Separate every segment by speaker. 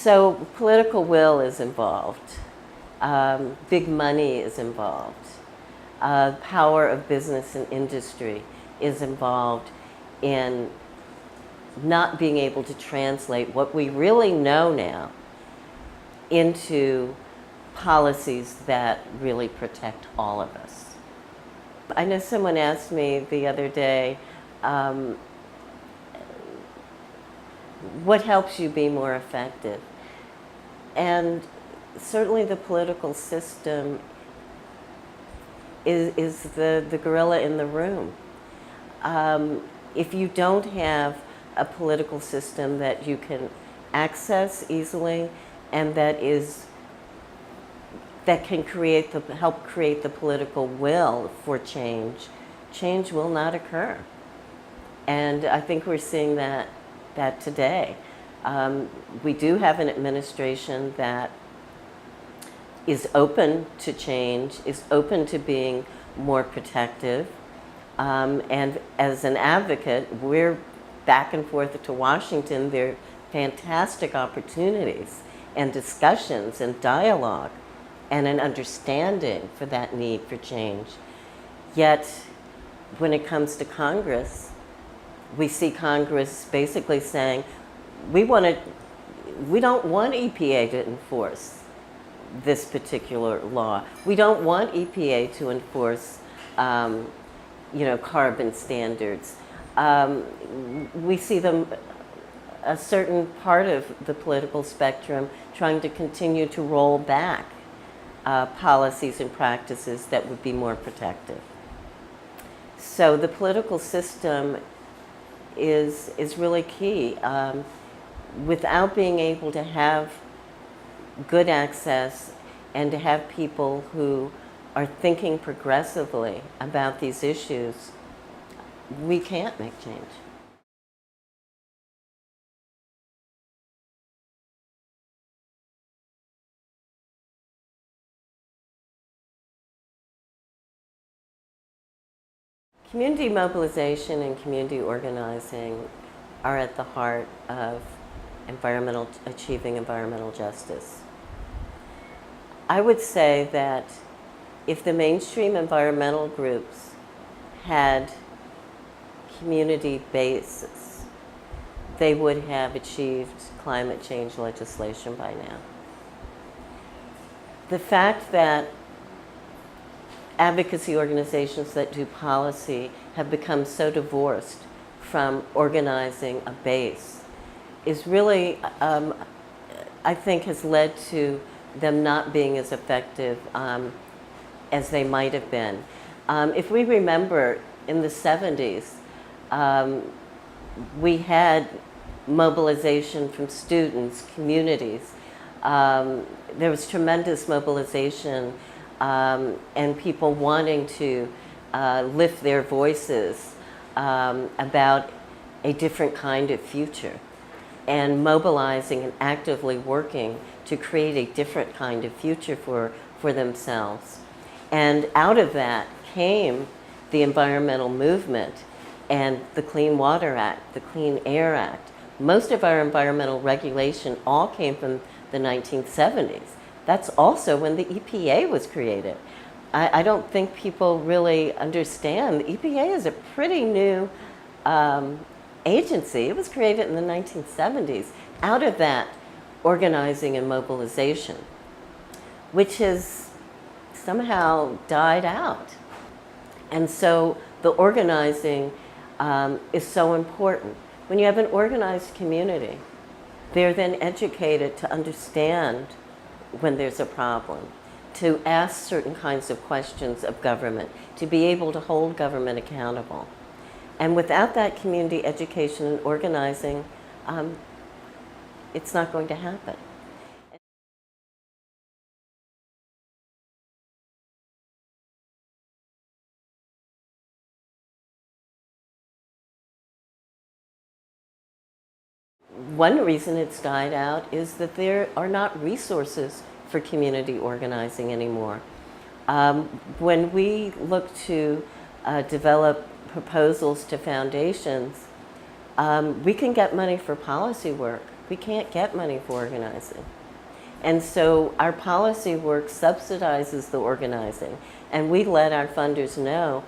Speaker 1: So political will is involved. Big money is involved. Power of business and industry is involved in not being able to translate what we really know now into policies that really protect all of us. I know someone asked me the other day, what helps you be more effective? And certainly the political system is the gorilla in the room. If you don't have a political system that you can access easily and that can help create the political will for change, change will not occur. And I think we're seeing that today. We do have an administration that is open to change, is open to being more protective. And as an advocate, we're back and forth to Washington. There are fantastic opportunities and discussions and dialogue and an understanding for that need for change. Yet, when it comes to Congress, we see Congress basically saying, we don't want EPA to enforce this particular law. We don't want EPA to enforce, carbon standards. We see them, a certain part of the political spectrum, trying to continue to roll back policies and practices that would be more protective. So the political system is really key. Without being able to have good access and to have people who are thinking progressively about these issues, we can't make change. Community mobilization and community organizing are at the heart of achieving environmental justice. I would say that if the mainstream environmental groups had community bases, they would have achieved climate change legislation by now. The fact that advocacy organizations that do policy have become so divorced from organizing a base is really, I think, has led to them not being as effective as they might have been. If we remember, in the 70s, we had mobilization from students, communities. There was tremendous mobilization and people wanting to lift their voices about a different kind of future, and mobilizing and actively working to create a different kind of future for themselves. And out of that came the environmental movement and the Clean Water Act, the Clean Air Act. Most of our environmental regulation all came from the 1970s. That's also when the EPA was created. I don't think people really understand. The EPA is a pretty new agency. It was created in the 1970s. Out of that, organizing and mobilization, which has somehow died out. And so the organizing is so important. When you have an organized community, they're then educated to understand when there's a problem, to ask certain kinds of questions of government, to be able to hold government accountable. And without that community education and organizing, it's not going to happen. One reason it's died out is that there are not resources for community organizing anymore. When we look to develop proposals to foundations, We can get money for policy work. We can't get money for organizing. And so our policy work subsidizes the organizing, and we let our funders know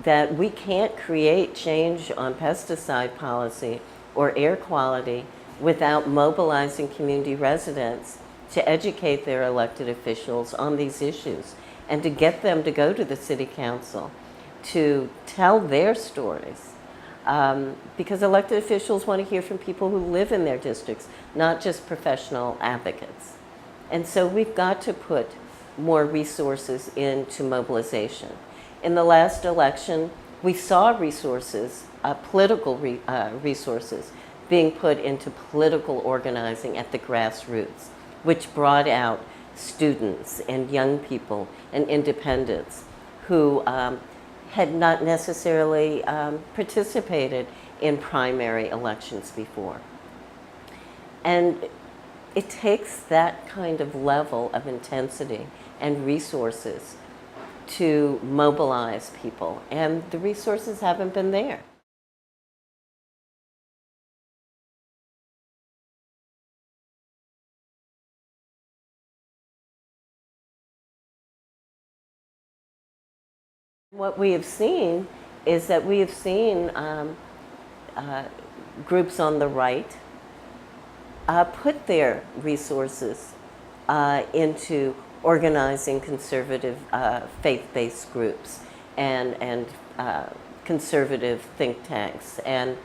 Speaker 1: that we can't create change on pesticide policy or air quality without mobilizing community residents to educate their elected officials on these issues and to get them to go to the city council to tell their stories. Because elected officials want to hear from people who live in their districts, not just professional advocates. And so we've got to put more resources into mobilization. In the last election, we saw resources, political resources, being put into political organizing at the grassroots, which brought out students and young people and independents who had not necessarily participated in primary elections before. And it takes that kind of level of intensity and resources to mobilize people, and the resources haven't been there. What we have seen is that we have seen groups on the right put their resources into organizing conservative faith-based groups and conservative think tanks and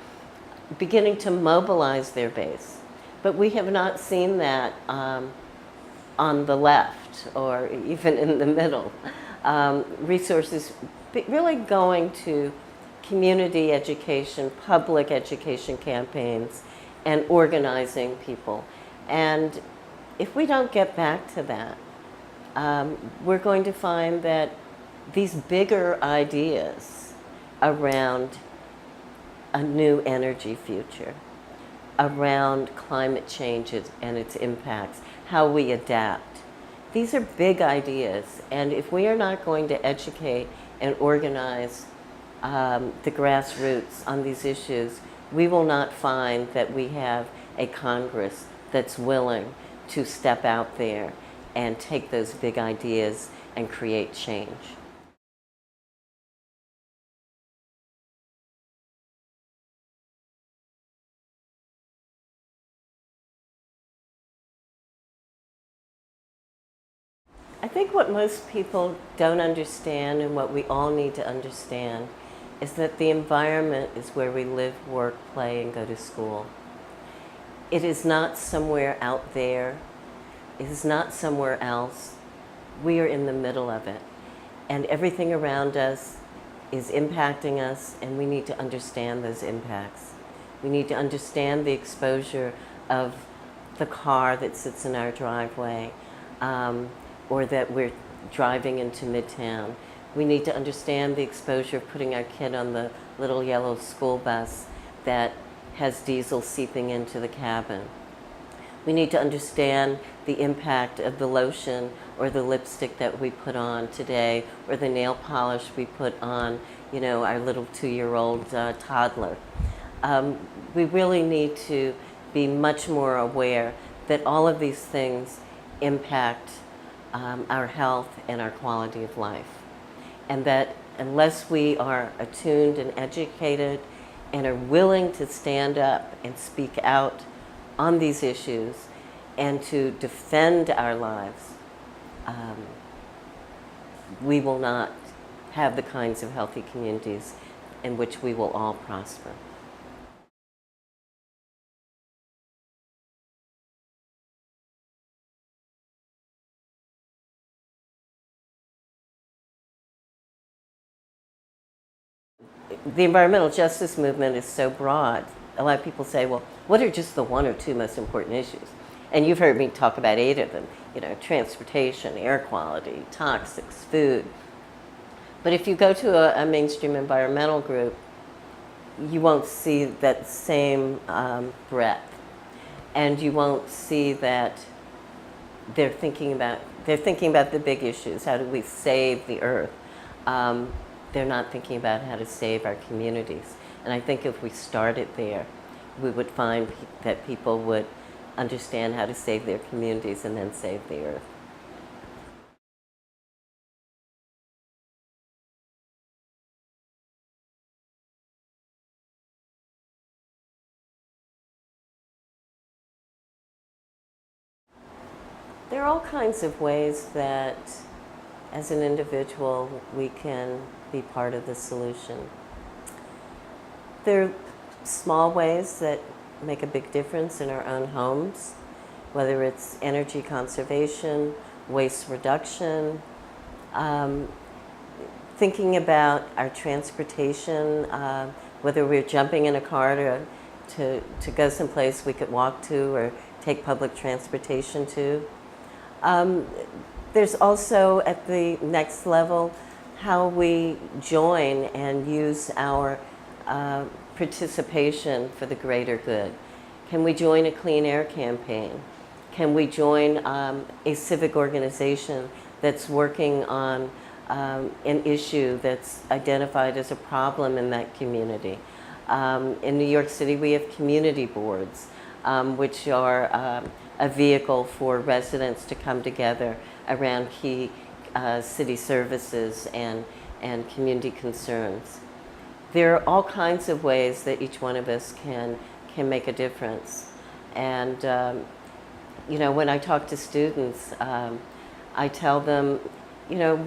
Speaker 1: beginning to mobilize their base. But we have not seen that on the left or even in the middle. Resources really going to community education, public education campaigns, and organizing people. And if we don't get back to that, we're going to find that these bigger ideas around a new energy future, around climate change and its impacts, how we adapt, these are big ideas. And if we are not going to educate and organize the grassroots on these issues, we will not find that we have a Congress that's willing to step out there and take those big ideas and create change. I think what most people don't understand, and what we all need to understand, is that the environment is where we live, work, play, and go to school. It is not somewhere out there. It is not somewhere else. We are in the middle of it. And everything around us is impacting us, and we need to understand those impacts. We need to understand the exposure of the car that sits in our driveway, or that we're driving into Midtown. We need to understand the exposure of putting our kid on the little yellow school bus that has diesel seeping into the cabin. We need to understand the impact of the lotion or the lipstick that we put on today, or the nail polish we put on, you know, our little 2-year-old toddler. We really need to be much more aware that all of these things impact our health and our quality of life. And that unless we are attuned and educated and are willing to stand up and speak out on these issues and to defend our lives, we will not have the kinds of healthy communities in which we will all prosper. The environmental justice movement is so broad. A lot of people say, well, what are just the 1 or 2 most important issues? And you've heard me talk about 8 of them, you know, transportation, air quality, toxics, food. But if you go to a mainstream environmental group, you won't see that same breadth. And you won't see that they're thinking about the big issues. How do we save the earth? They're not thinking about how to save our communities. And I think if we started there, we would find that people would understand how to save their communities and then save the earth. There are all kinds of ways that, as an individual, we can be part of the solution. There are small ways that make a big difference in our own homes, whether it's energy conservation, waste reduction, thinking about our transportation, whether we're jumping in a car to go someplace we could walk to or take public transportation to. There's also, at the next level, how we join and use our participation for the greater good. Can we join a clean air campaign? Can we join a civic organization that's working on an issue that's identified as a problem in that community? In New York City, we have community boards, which are a vehicle for residents to come together around key city services and community concerns. There are all kinds of ways that each one of us can make a difference. And you know, when I talk to students, I tell them, you know,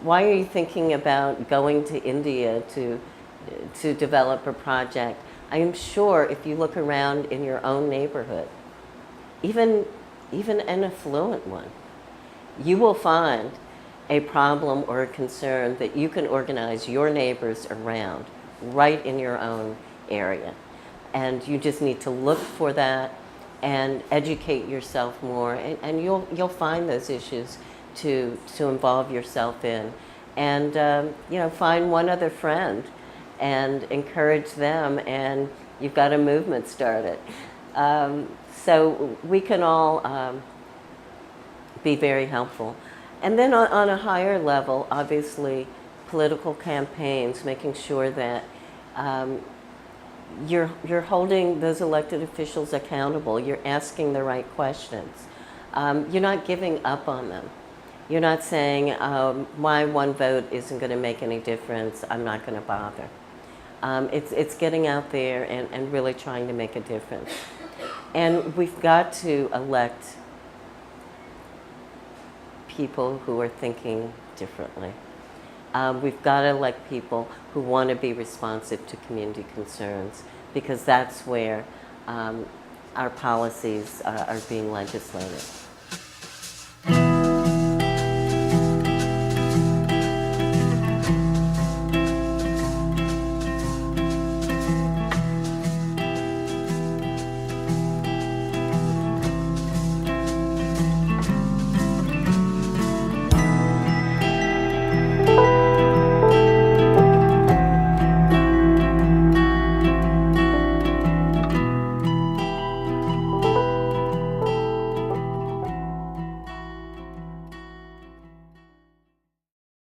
Speaker 1: why are you thinking about going to India to develop a project? I am sure if you look around in your own neighborhood, even an affluent one, you will find a problem or a concern that you can organize your neighbors around right in your own area. And you just need to look for that and educate yourself more, and you'll find those issues to involve yourself in. And you know, find one other friend and encourage them, and you've got a movement started. So we can all be very helpful. And then on a higher level, obviously, political campaigns, making sure that you're holding those elected officials accountable. You're asking the right questions. You're not giving up on them. You're not saying, my one vote isn't going to make any difference, I'm not going to bother. It's getting out there and really trying to make a difference. And we've got to elect people who are thinking differently. We've got to elect people who want to be responsive to community concerns, because that's where our policies are being legislated.